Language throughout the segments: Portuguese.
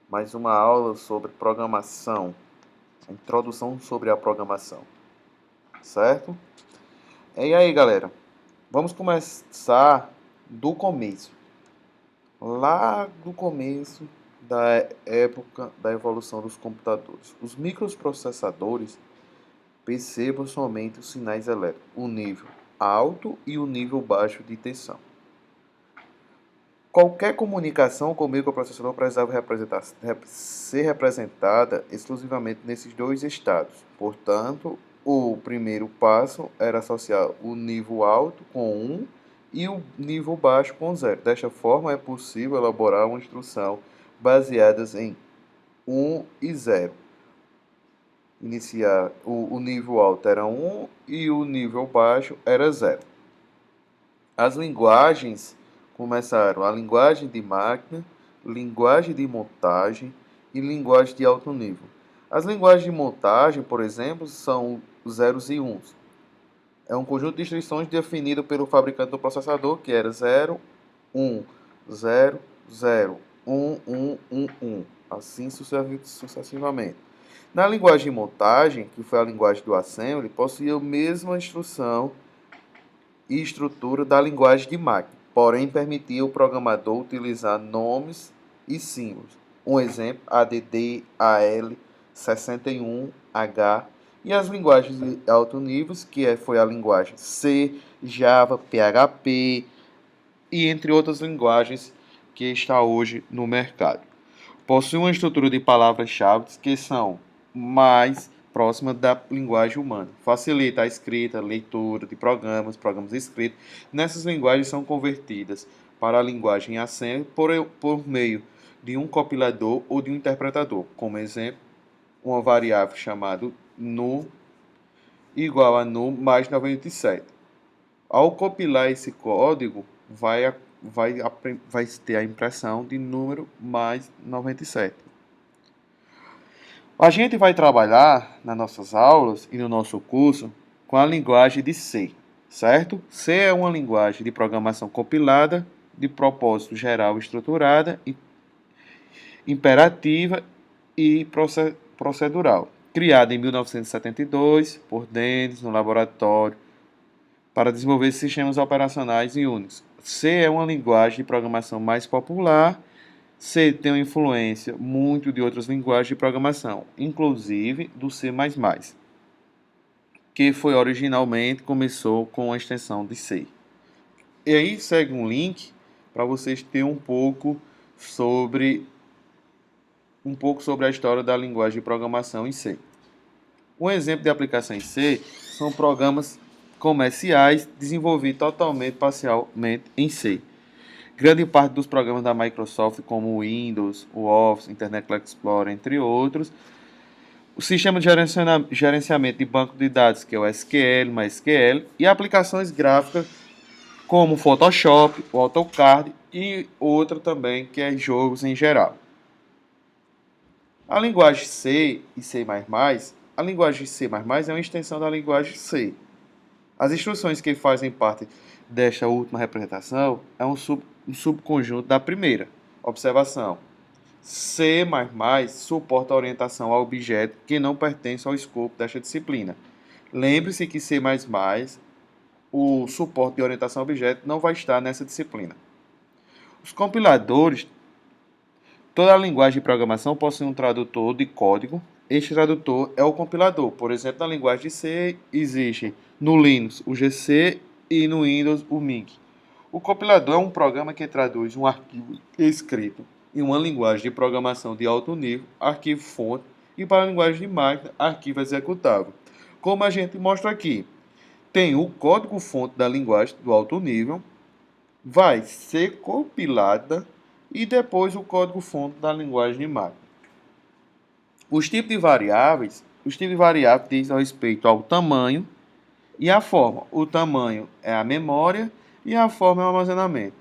Mais uma aula sobre programação, a introdução sobre a programação, certo? E aí, galera, vamos começar do começo, lá do começo da época da evolução dos computadores. Os microprocessadores percebam somente os sinais elétricos, o nível alto e o nível baixo de tensão. Qualquer comunicação com o microprocessador precisava ser representada exclusivamente nesses dois estados. Portanto, o primeiro passo era associar o nível alto com 1 e o nível baixo com 0. Desta forma, é possível elaborar uma instrução baseada em 1 e 0. O nível alto era 1 e o nível baixo era 0. As linguagens começaram a linguagem de máquina, linguagem de montagem e linguagem de alto nível. As linguagens de montagem, por exemplo, são zeros e uns. É um conjunto de instruções definido pelo fabricante do processador, que era 0, 1, 0, 0, 1, 1, 1, 1, assim sucessivamente. Na linguagem de montagem, que foi a linguagem do assembly, possuía a mesma instrução e estrutura da linguagem de máquina, porém permitia ao programador utilizar nomes e símbolos. Um exemplo, ADD, AL, 61H, e as linguagens de alto nível, que foi a linguagem C, Java, PHP, e entre outras linguagens que está hoje no mercado. Possui uma estrutura de palavras-chave que são mais próxima da linguagem humana. Facilita a escrita, a leitura de programas escritos. Nessas linguagens são convertidas para a linguagem assembly por meio de um compilador ou de um interpretador. Como exemplo, uma variável chamada nu igual a nu mais 97. Ao compilar esse código, vai ter a impressão de número mais 97. A gente vai trabalhar nas nossas aulas e no nosso curso com a linguagem de C, certo? C é uma linguagem de programação compilada, de propósito geral estruturada, imperativa e procedural. Criada em 1972 por Dennis no laboratório para desenvolver sistemas operacionais em Unix. C é uma linguagem de programação mais popular. C tem uma influência muito de outras linguagens de programação, inclusive do C++, que foi originalmente começou com a extensão de C. E aí segue um link para vocês terem um pouco sobre a história da linguagem de programação em C. Um exemplo de aplicação em C são programas comerciais desenvolvidos totalmente parcialmente em C. Grande parte dos programas da Microsoft, como o Windows, o Office, Internet Explorer, entre outros. O sistema de gerenciamento de banco de dados, que é o SQL, MySQL, e aplicações gráficas como o Photoshop, o AutoCAD e outra também, que é jogos em geral. A linguagem C e C++, a linguagem C++ é uma extensão da linguagem C. As instruções que fazem parte desta última representação é um subconjunto da primeira. Observação. C++ suporta a orientação a objeto que não pertence ao escopo desta disciplina. Lembre-se que C++, o suporte de orientação a objeto, não vai estar nessa disciplina. Os compiladores, toda a linguagem de programação possui um tradutor de código. Este tradutor é o compilador. Por exemplo, na linguagem de C existe no Linux o GC e no Windows o MIG. O compilador é um programa que traduz um arquivo escrito em uma linguagem de programação de alto nível, arquivo-fonte, e para a linguagem de máquina, arquivo executável. Como a gente mostra aqui, tem o código-fonte da linguagem do alto nível, vai ser compilada e depois o código-fonte da linguagem de máquina. Os tipos de variáveis dizem a respeito ao tamanho e à forma. O tamanho é a memória e a forma é o armazenamento.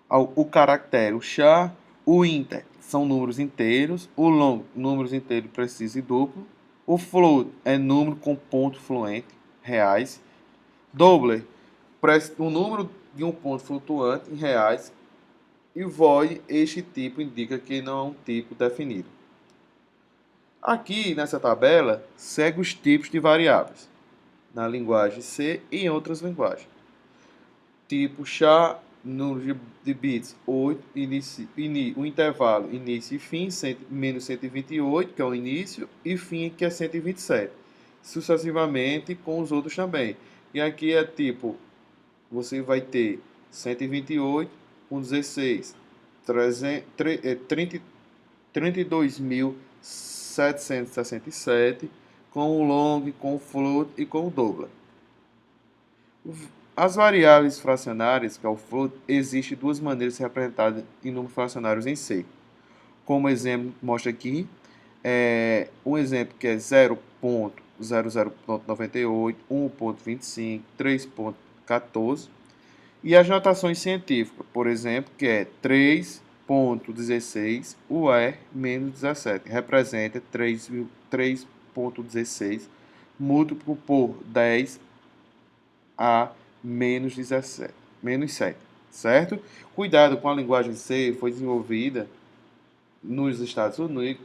O caractere, o char, o inter são números inteiros, o long, números inteiros precisos e duplo, o float é número com ponto fluente, reais, doubler, o número de um ponto flutuante em reais, e void, este tipo indica que não é um tipo definido. Aqui nessa tabela, segue os tipos de variáveis na linguagem C e em outras linguagens. Tipo char, número de bits 8, o intervalo início e fim, menos 128, que é o início, e fim, que é 127. Sucessivamente com os outros também. E aqui é tipo, você vai ter 128 com 16, 32.767, com o long, com o float e com o double. As variáveis fracionárias, que é o float, existem duas maneiras de ser representadas em números fracionários em C. Como exemplo, mostra aqui, um exemplo que é 0.00.98, 1.25, 3.14. E as notações científicas, por exemplo, que é 3.16 UR menos 17, representa 3.16 múltiplo por 10 a menos 17, menos 7, certo? Cuidado com a linguagem C, foi desenvolvida nos Estados Unidos,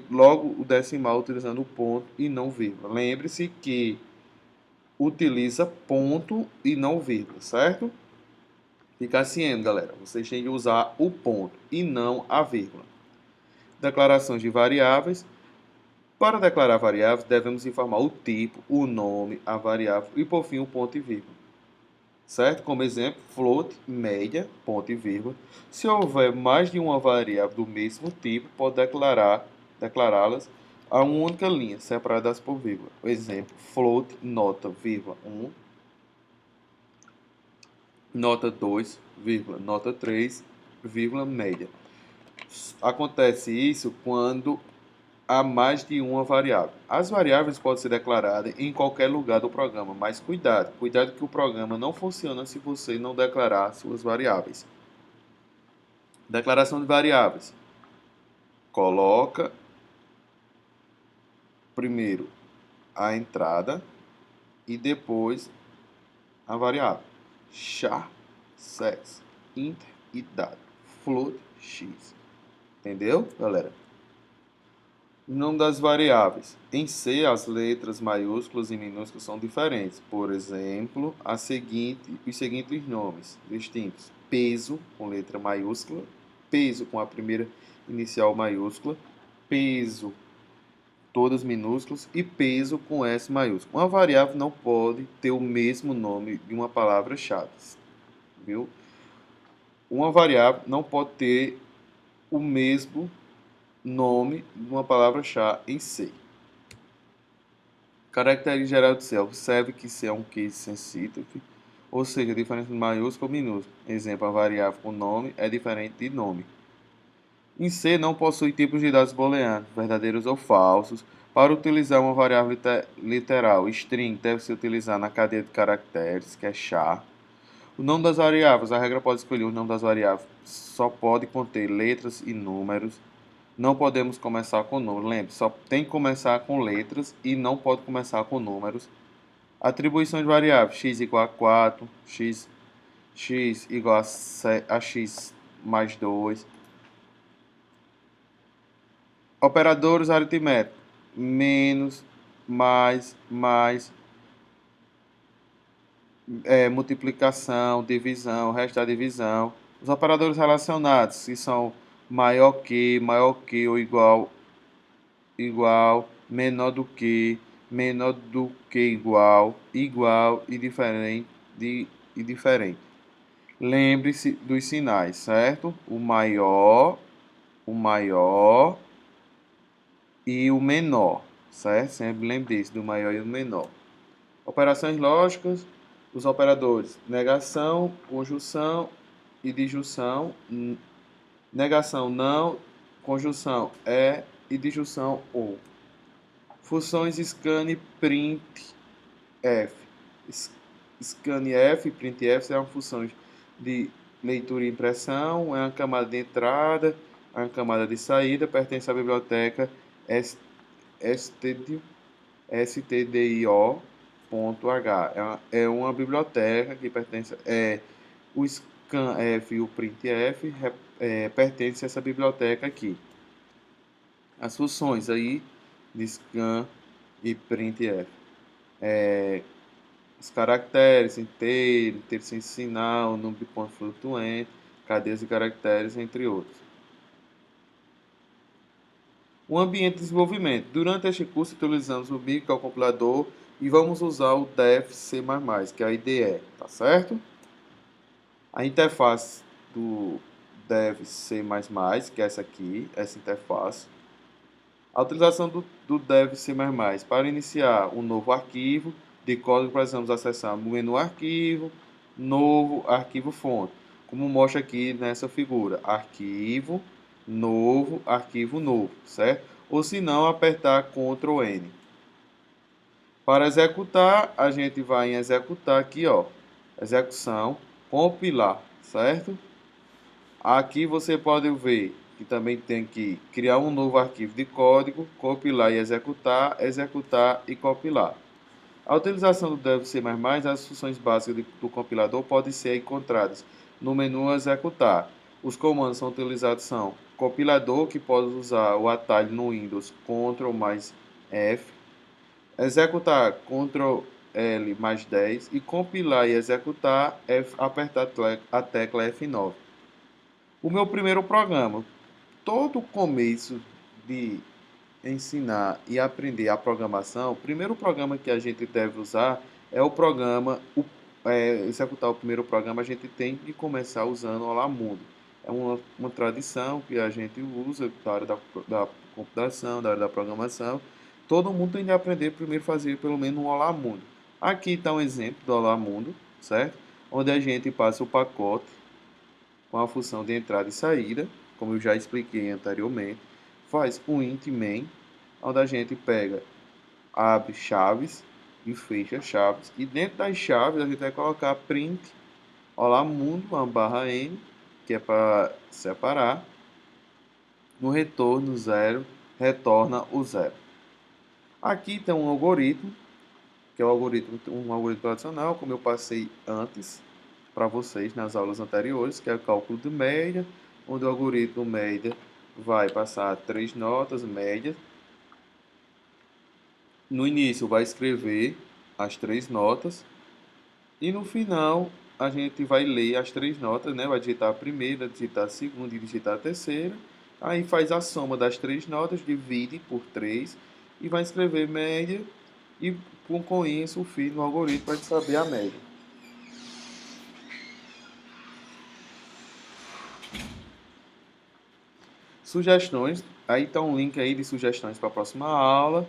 logo o decimal utilizando o ponto e não vírgula. Lembre-se que utiliza ponto e não vírgula, certo? Fica assim, galera. Vocês têm que usar o ponto e não a vírgula. Declarações de variáveis. Para declarar variáveis, devemos informar o tipo, o nome, a variável e, por fim, o ponto e vírgula. Certo? Como exemplo, float, média, ponto e vírgula. Se houver mais de uma variável do mesmo tipo, pode declará-las a uma única linha, separadas por vírgula. O exemplo, float, nota, vírgula, 1, nota 2, vírgula, nota 3, vírgula, média. Acontece isso quando há mais de uma variável. As variáveis podem ser declaradas em qualquer lugar do programa, mas cuidado que o programa não funciona se você não declarar suas variáveis. Declaração de variáveis. Coloca primeiro a entrada e depois a variável. Char, sex, inter e dado. Float, x. Entendeu, galera? O nome das variáveis. Em C, as letras maiúsculas e minúsculas são diferentes. Por exemplo, os seguintes nomes distintos. Peso, com letra maiúscula. Peso, com a primeira inicial maiúscula. Peso, todas minúsculas. E peso, com S maiúsculo. Uma variável não pode ter o mesmo nome de uma palavra-chave. Viu? Uma variável não pode ter o mesmo nome de uma palavra-chave em C. Característica geral de C. Observe que C é um case sensitive, ou seja, a diferença de maiúsculo ou minúsculo. Exemplo, a variável com nome é diferente de nome. Em C não possui tipos de dados booleanos, verdadeiros ou falsos. Para utilizar uma variável literal, string deve ser utilizada na cadeia de caracteres, que é char. O nome das variáveis, a regra pode escolher o nome das variáveis, só pode conter letras e números. Não podemos começar com números. Lembre, só tem que começar com letras e não pode começar com números. Atribuição de variáveis. X igual a 4, x igual a x mais 2. Operadores aritméticos. Menos, mais, multiplicação, divisão, resto da divisão. Os operadores relacionados, que são maior que ou igual, menor do que igual, igual e diferente. Lembre-se dos sinais, certo? O maior e o menor, certo? Sempre lembre disso, do maior e do menor. Operações lógicas, os operadores negação, conjunção e disjunção. Negação não, conjunção é e disjunção ou. Funções scan e printf. Scanf e printf são funções de leitura e impressão, é uma camada de entrada, é uma camada de saída, pertence à biblioteca stdio.h. É uma biblioteca que pertence o scanf e o printf pertencem a essa biblioteca aqui. As funções aí de scan e printf. Os caracteres, inteiro, inteiro sem sinal, número de ponto flutuante, cadeias de caracteres, entre outros. O ambiente de desenvolvimento. Durante este curso, utilizamos o MIG, que é o compilador, e vamos usar o Def C++, que é a IDE, tá certo? A interface do Def C++, que é essa aqui, essa interface. A utilização do Dev C++ para iniciar um novo arquivo de código, precisamos acessar o menu arquivo, novo arquivo fonte, como mostra aqui nessa figura, arquivo novo, certo? Ou se não, apertar Ctrl N. Para executar, a gente vai em executar aqui, ó, execução, compilar, certo? Aqui você pode ver que também tem que criar um novo arquivo de código, compilar e executar, executar e compilar. A utilização do Dev C++, as funções básicas do compilador podem ser encontradas no menu executar. Os comandos são utilizados são compilador, que pode usar o atalho no Windows Ctrl mais F, executar Ctrl L mais 10 e compilar e executar apertar a tecla F9. O meu primeiro programa, todo começo de ensinar e aprender a programação, o primeiro programa que a gente deve usar é o programa, executar o primeiro programa, a gente tem que começar usando o Olá Mundo. É uma tradição que a gente usa da área da computação, da área da programação. Todo mundo tem que aprender primeiro a fazer pelo menos um Olá Mundo. Aqui está um exemplo do Olá Mundo, certo? Onde a gente passa o pacote com a função de entrada e saída, como eu já expliquei anteriormente, faz um int main, onde a gente pega, abre chaves e fecha chaves, e dentro das chaves a gente vai colocar print, olá mundo, uma barra n, que é para separar, no retorno zero, retorna o zero. Aqui tem um algoritmo, que é um algoritmo tradicional, como eu passei antes para vocês nas aulas anteriores, que é o cálculo de média, onde o algoritmo média vai passar 3 notas médias. No início vai escrever as 3 notas e no final a gente vai ler as 3 notas, né? Vai digitar a primeira, digitar a segunda e digitar a terceira. Aí faz a soma das 3 notas, divide por 3 e vai escrever média e com isso o filho no algoritmo vai saber a média. Sugestões, aí está um link aí de sugestões para a próxima aula.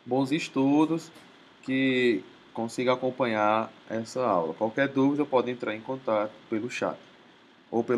Bons estudos, que consiga acompanhar essa aula. Qualquer dúvida pode entrar em contato pelo chat ou pelo